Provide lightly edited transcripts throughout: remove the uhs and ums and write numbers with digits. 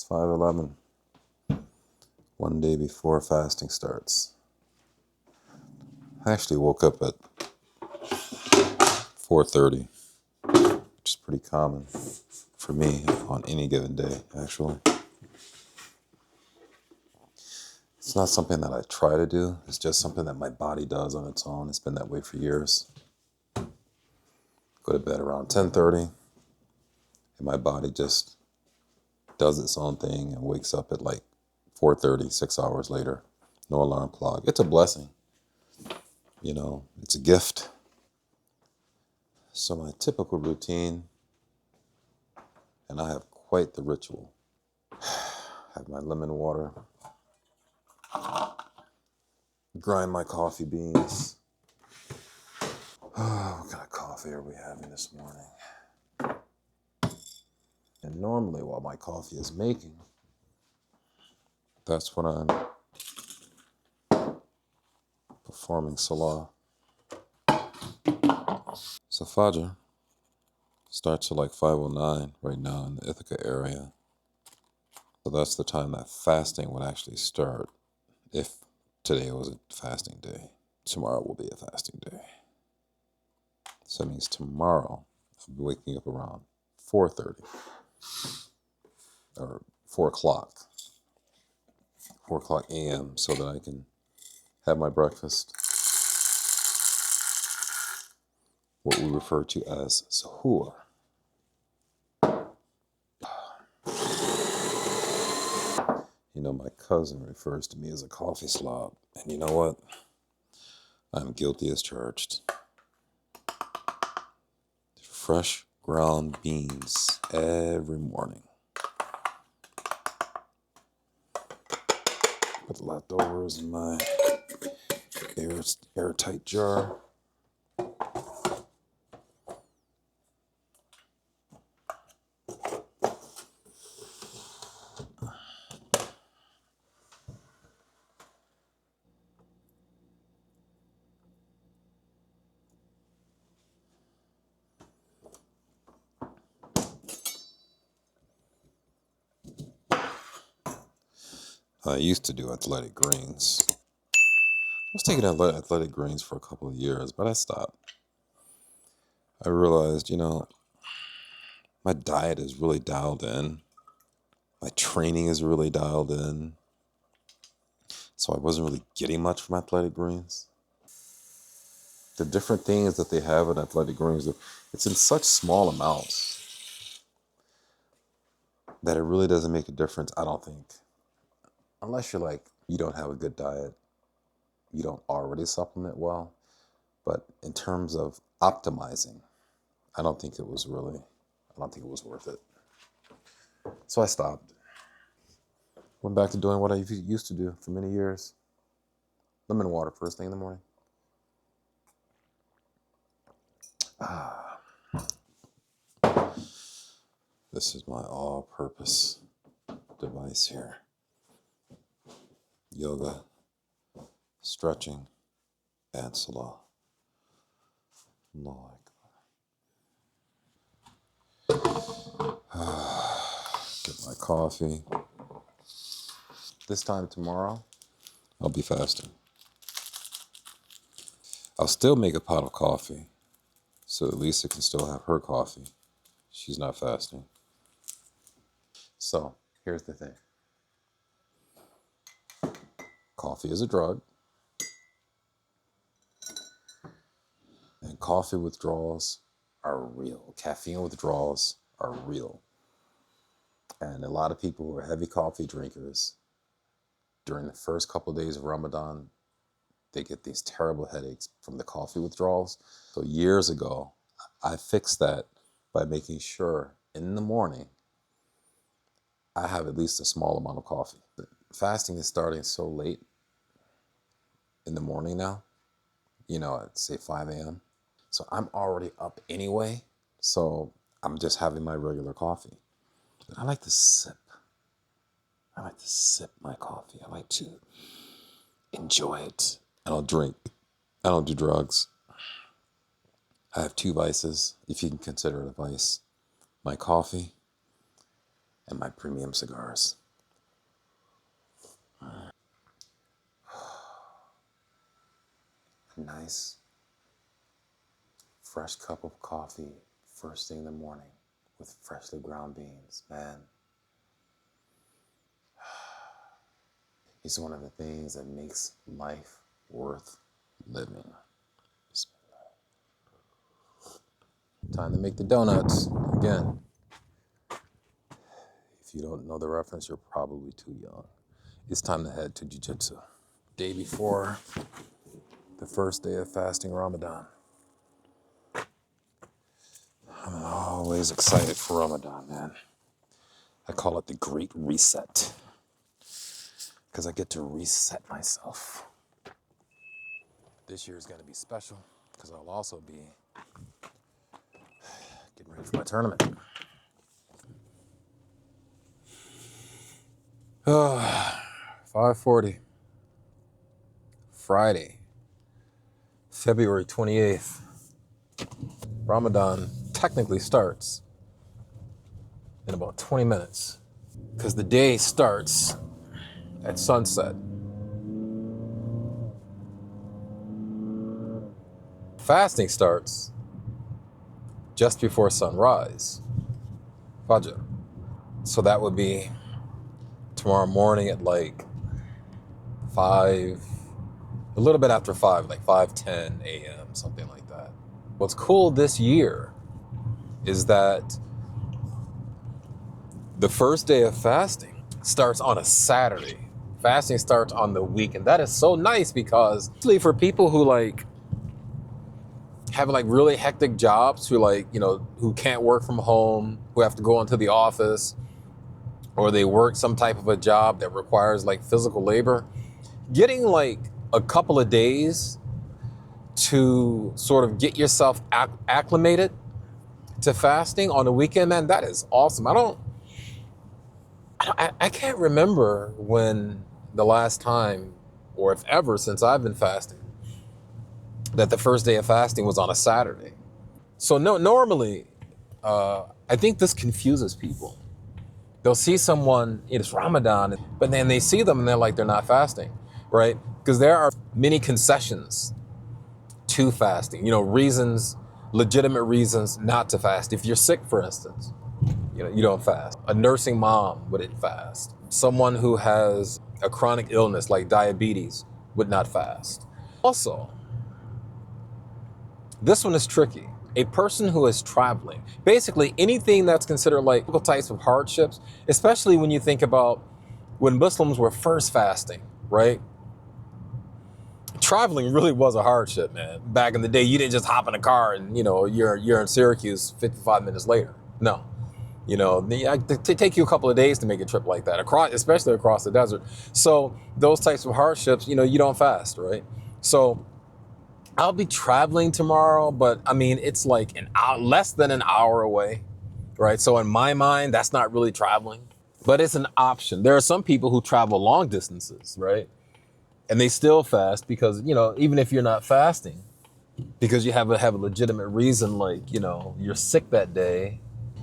5:11, one day before fasting starts. I actually woke up at 4:30, which is pretty common for me on any given day, actually. It's not something that I try to do. It's just something that my body does on its own. It's been that way for years. Go to bed around 10:30, and my body just does its own thing and wakes up at like 4:30, 6 hours later. No alarm clock. It's a blessing. It's a gift. So my typical routine, and I have quite the ritual. Have my lemon water, grind my coffee beans. What kind of coffee are we having this morning? And normally while my coffee is making, that's when I'm performing Salah. So Fajr starts at like 5:09 right now in the Ithaca area. So that's the time that fasting would actually start if today was a fasting day. Tomorrow will be a fasting day. So that means tomorrow I'll be waking up around 4:30 or 4 o'clock a.m. so that I can have my breakfast, what we refer to as sahur. My cousin refers to me as a coffee slob, and you know what? I'm guilty as charged. Fresh ground beans every morning. With leftovers in my airtight jar. I used to do athletic greens. I was taking athletic greens for a couple of years, but I stopped. I realized, my diet is really dialed in. My training is really dialed in. So I wasn't really getting much from athletic greens. The different things that they have in athletic greens, it's in such small amounts that it really doesn't make a difference, I don't think. Unless you don't have a good diet, you don't already supplement well. But in terms of optimizing, I don't think it was worth it. So I stopped. Went back to doing what I used to do for many years. Lemon water first thing in the morning. This is my all-purpose device here. Yoga, stretching, and Salah. Get my coffee. This time tomorrow, I'll be fasting. I'll still make a pot of coffee, so at least I can still have her coffee. She's not fasting. So, here's the thing. Coffee is a drug. And coffee withdrawals are real. Caffeine withdrawals are real. And a lot of people who are heavy coffee drinkers, during the first couple of days of Ramadan, they get these terrible headaches from the coffee withdrawals. So years ago, I fixed that by making sure in the morning I have at least a small amount of coffee. Fasting is starting so late in the morning now, at say 5 a.m. So I'm already up anyway. So I'm just having my regular coffee. But I like to sip. My coffee. I like to enjoy it. I don't drink. I don't do drugs. I have two vices, if you can consider it a vice. My coffee and my premium cigars. A nice, fresh cup of coffee first thing in the morning with freshly ground beans, man. It's one of the things that makes life worth living. Time to make the donuts again. If you don't know the reference, you're probably too young. It's time to head to jiu-jitsu. Day before the first day of fasting Ramadan. I'm always excited for Ramadan, man. I call it the Great Reset, because I get to reset myself. This year is going to be special because I'll also be getting ready for my tournament. 5:40, Friday, February 28th. Ramadan technically starts in about 20 minutes because the day starts at sunset. Fasting starts just before sunrise, Fajr. So that would be tomorrow morning at like 5, a little bit after 5, like 5:10 a.m., something like that. What's cool this year is that the first day of fasting starts on a Saturday. Fasting starts on the weekend. That is so nice because for people who like have like really hectic jobs, who like, you know, who can't work from home, who have to go into the office, or they work some type of a job that requires like physical labor, getting like a couple of days to sort of get yourself acclimated to fasting on the weekend, man, that is awesome. I can't remember when the last time, or if ever since I've been fasting, that the first day of fasting was on a Saturday. So normally, I think this confuses people. They'll see someone, it's Ramadan, but then they see them and they're like, they're not fasting, right? Because there are many concessions to fasting, you know, reasons, legitimate reasons not to fast. If you're sick, for instance, you know, you don't fast. A nursing mom wouldn't fast. Someone who has a chronic illness like diabetes would not fast. Also, this one is tricky. A person who is traveling, basically anything that's considered like typical types of hardships, especially when you think about when Muslims were first fasting, right? Traveling really was a hardship, man. Back in the day, you didn't just hop in a car and, you know, you're in Syracuse 55 minutes later. No. You know, it take you a couple of days to make a trip like that, especially across the desert. So those types of hardships, you know, you don't fast, right? So I'll be traveling tomorrow, but I mean, it's like an hour, less than an hour away, right? So in my mind, that's not really traveling, but it's an option. There are some people who travel long distances, right? And they still fast because, you know, even if you're not fasting, because you have a legitimate reason, like, you know, you're sick that day,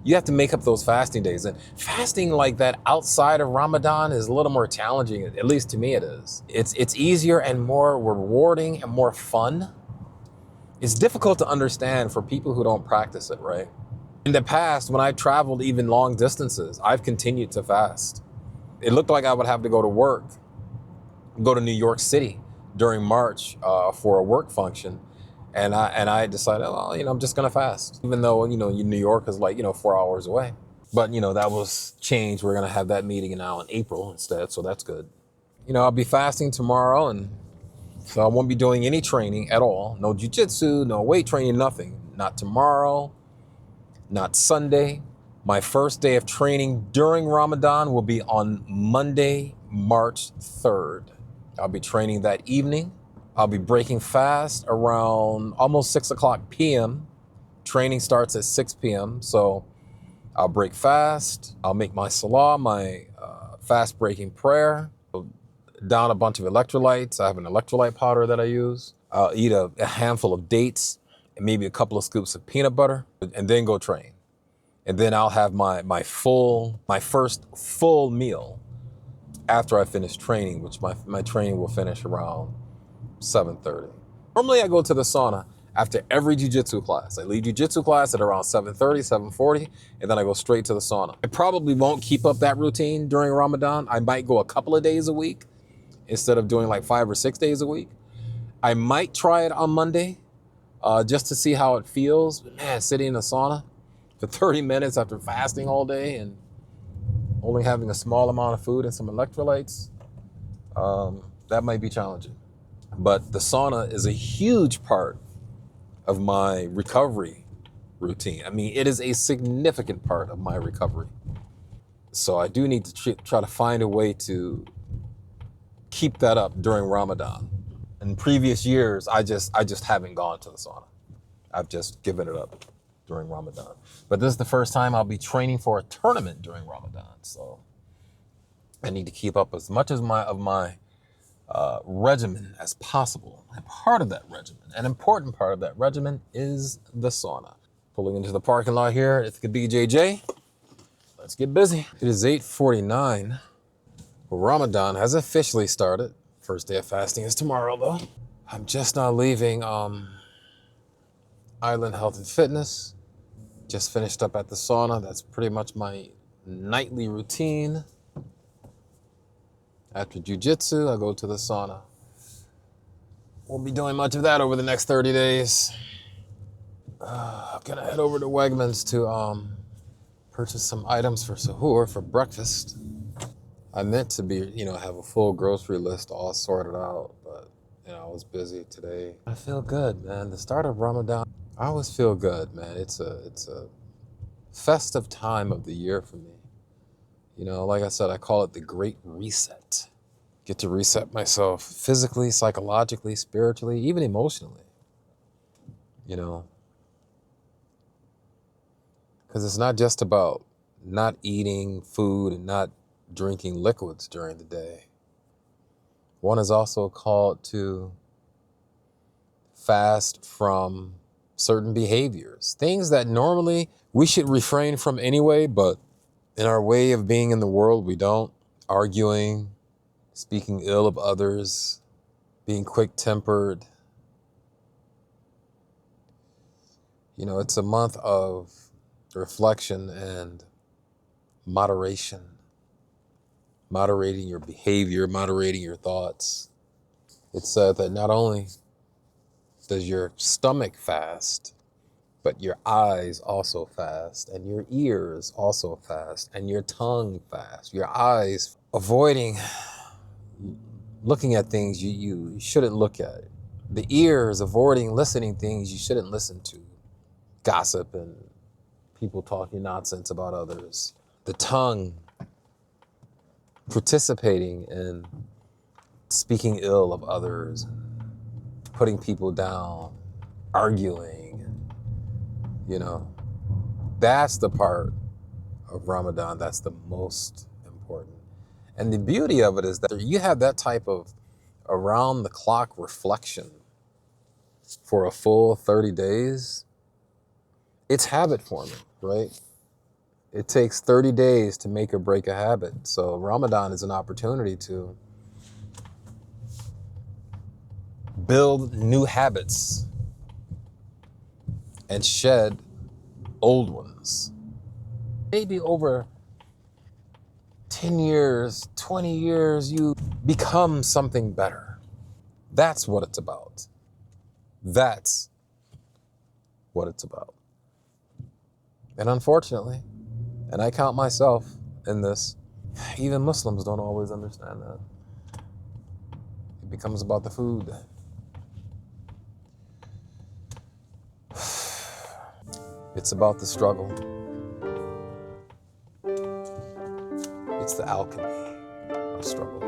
you have to make up those fasting days. And fasting like that outside of Ramadan is a little more challenging, at least to me it is. It's easier and more rewarding and more fun. It's difficult to understand for people who don't practice it, right? In the past, when I traveled even long distances, I've continued to fast. It looked like I would have to go to work, go to New York City during March for a work function. And I decided, well, you know, I'm just gonna fast, even though, you know, New York is like, you know, 4 hours away. But, you know, that was changed. We're gonna have that meeting now in April instead, so that's good. You know, I'll be fasting tomorrow, and so I won't be doing any training at all. No jiu-jitsu, no weight training, nothing. Not tomorrow, not Sunday. My first day of training during Ramadan will be on Monday, March 3rd. I'll be training that evening. I'll be breaking fast around almost 6 o'clock p.m. Training starts at 6 p.m. So I'll break fast. I'll make my salah, my fast breaking prayer. Down a bunch of electrolytes. I have an electrolyte powder that I use. I'll eat a handful of dates and maybe a couple of scoops of peanut butter and then go train. And then I'll have my first full meal after I finish training, which my training will finish around 7:30. Normally I go to the sauna after every jiu-jitsu class. I leave jiu-jitsu class at around 7:30, 7:40, and then I go straight to the sauna. I probably won't keep up that routine during Ramadan. I might go a couple of days a week instead of doing like 5 or 6 days a week. I might try it on Monday just to see how it feels. But man, sitting in a sauna for 30 minutes after fasting all day and only having a small amount of food and some electrolytes, that might be challenging. But the sauna is a huge part of my recovery routine. I mean, it is a significant part of my recovery. So I do need to try to find a way to keep that up during Ramadan. In previous years, I just haven't gone to the sauna. I've just given it up during Ramadan. But this is the first time I'll be training for a tournament during Ramadan. So I need to keep up as much as my regimen as possible. And part of that regimen, an important part of that regimen, is the sauna. Pulling into the parking lot here at Ithaca BJJ. Let's get busy. It is 8:49. Ramadan has officially started. First day of fasting is tomorrow, though. I'm just now leaving Island Health and Fitness. Just finished up at the sauna. That's pretty much my nightly routine. After jiu-jitsu, I go to the sauna. Won't be doing much of that over the next 30 days. I'm gonna head over to Wegmans to purchase some items for sahur, for breakfast. I meant to be, have a full grocery list all sorted out, but I was busy today. I feel good, man. The start of Ramadan, I always feel good, man. It's a festive time of the year for me. Like I said, I call it the Great Reset. Get to reset myself physically, psychologically, spiritually, even emotionally. Because it's not just about not eating food and not drinking liquids during the day. One is also called to fast from certain behaviors, things that normally we should refrain from anyway, but in our way of being in the world, we don't. Arguing, speaking ill of others, being quick-tempered. It's a month of reflection and moderation. Moderating your behavior, moderating your thoughts. It's said that not only does your stomach fast, but your eyes also fast, and your ears also fast, and your tongue fast. Your eyes avoiding looking at things you shouldn't look at. The ears avoiding listening things you shouldn't listen to. Gossip and people talking nonsense about others. The tongue participating in speaking ill of others, putting people down, arguing. That's the part of Ramadan that's the most important. And the beauty of it is that you have that type of around-the-clock reflection for a full 30 days. It's habit forming, right? It takes 30 days to make or break a habit. So Ramadan is an opportunity to build new habits and shed old ones. Maybe over 10 years, 20 years, you become something better. That's what it's about. That's what it's about. And unfortunately, and I count myself in this, even Muslims don't always understand that. It becomes about the food. It's about the struggle. It's the alchemy of struggle.